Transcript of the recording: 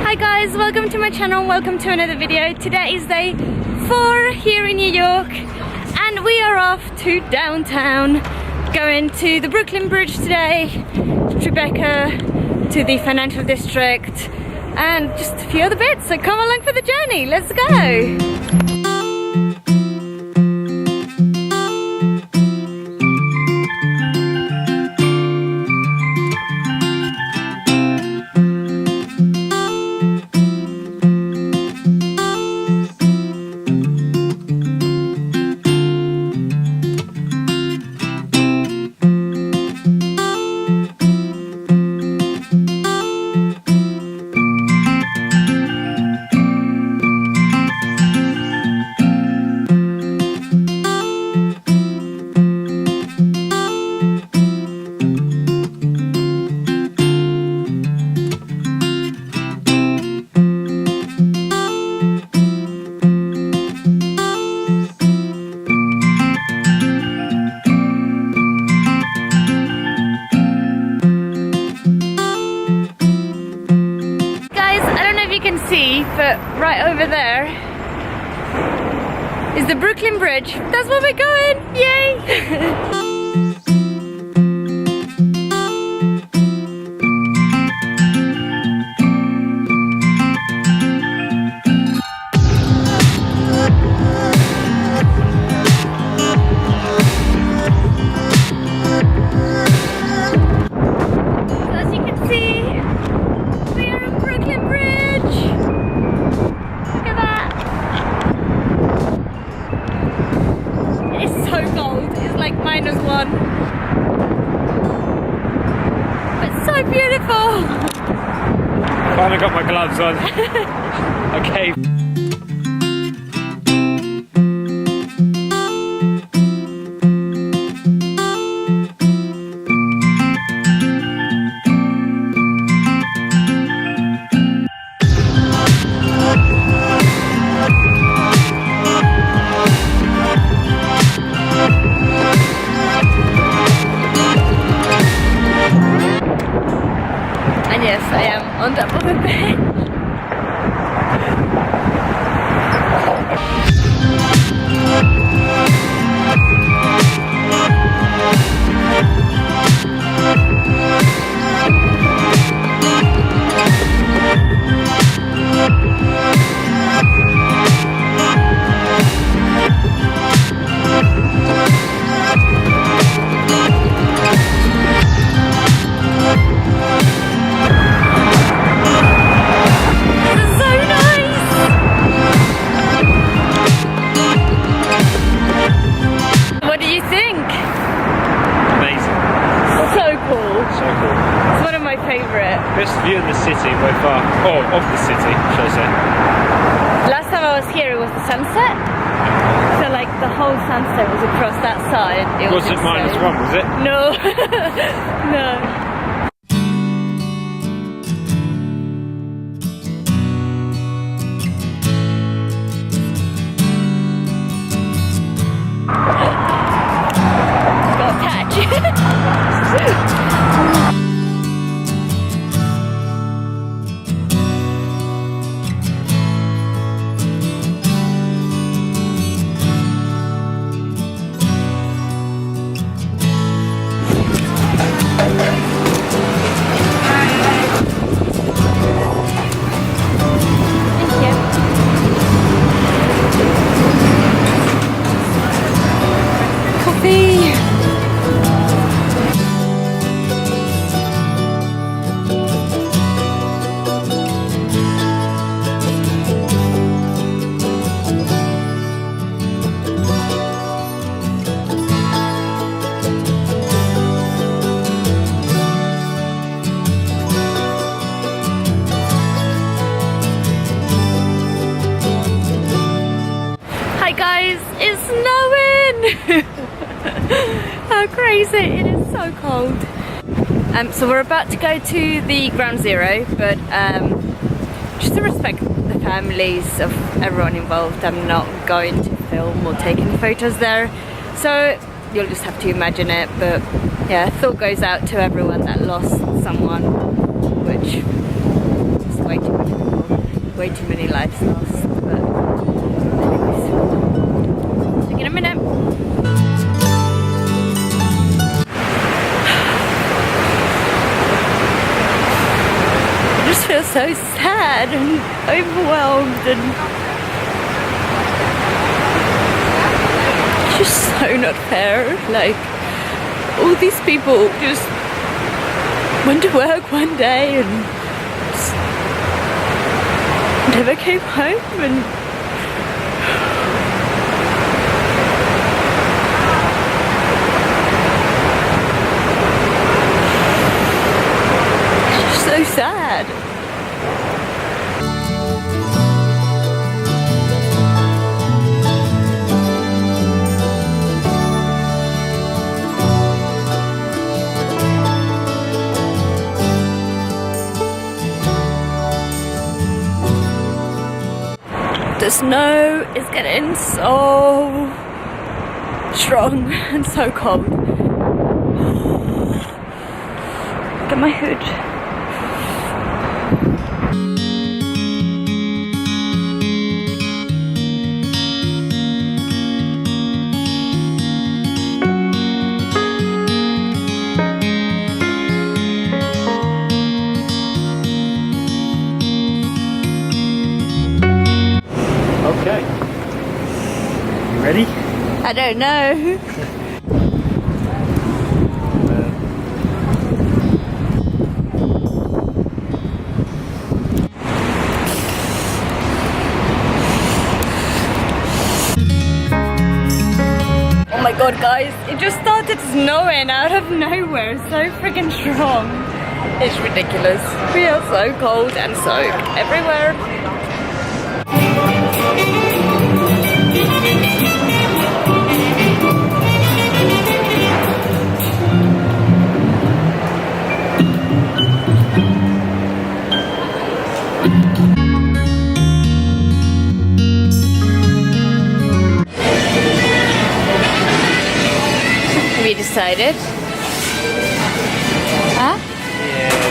Hi guys, welcome to my channel, welcome to another video. Today is day 4 here in New York and we are off to downtown, going to the Brooklyn Bridge today, to Tribeca, to the financial district and just a few other bits, so come along for the journey, let's go! But right over there is the Brooklyn Bridge. That's where we're going! Yay! -1. It's so beautiful! Finally got my gloves on. Okay. Yes, I am on top of a bed. Best view in the city by far. Oh, of the city, shall I say. Last time I was here it was the sunset. So like the whole sunset was across that side. Was it -1, was it? No. No. Got a patch. Guys, it's snowing! How crazy, it is so cold. So we're about to go to the ground zero, but just to respect the families of everyone involved, I'm not going to film or take any photos there. So you'll just have to imagine it, but yeah, thought goes out to everyone that lost someone, which is way too much. way too many lives lost. But anyways, see you in a minute. I just feel so sad and overwhelmed and it's just so not fair. Like, all these people just went to work one day and just never came home, and it's just so sad. The snow is getting so strong and so cold. Look at my hood. Okay. You ready? I don't know. Oh my god, guys, it just started snowing out of nowhere, so freaking strong. It's ridiculous. We are so cold and soaked everywhere. We decided. Huh? Yeah.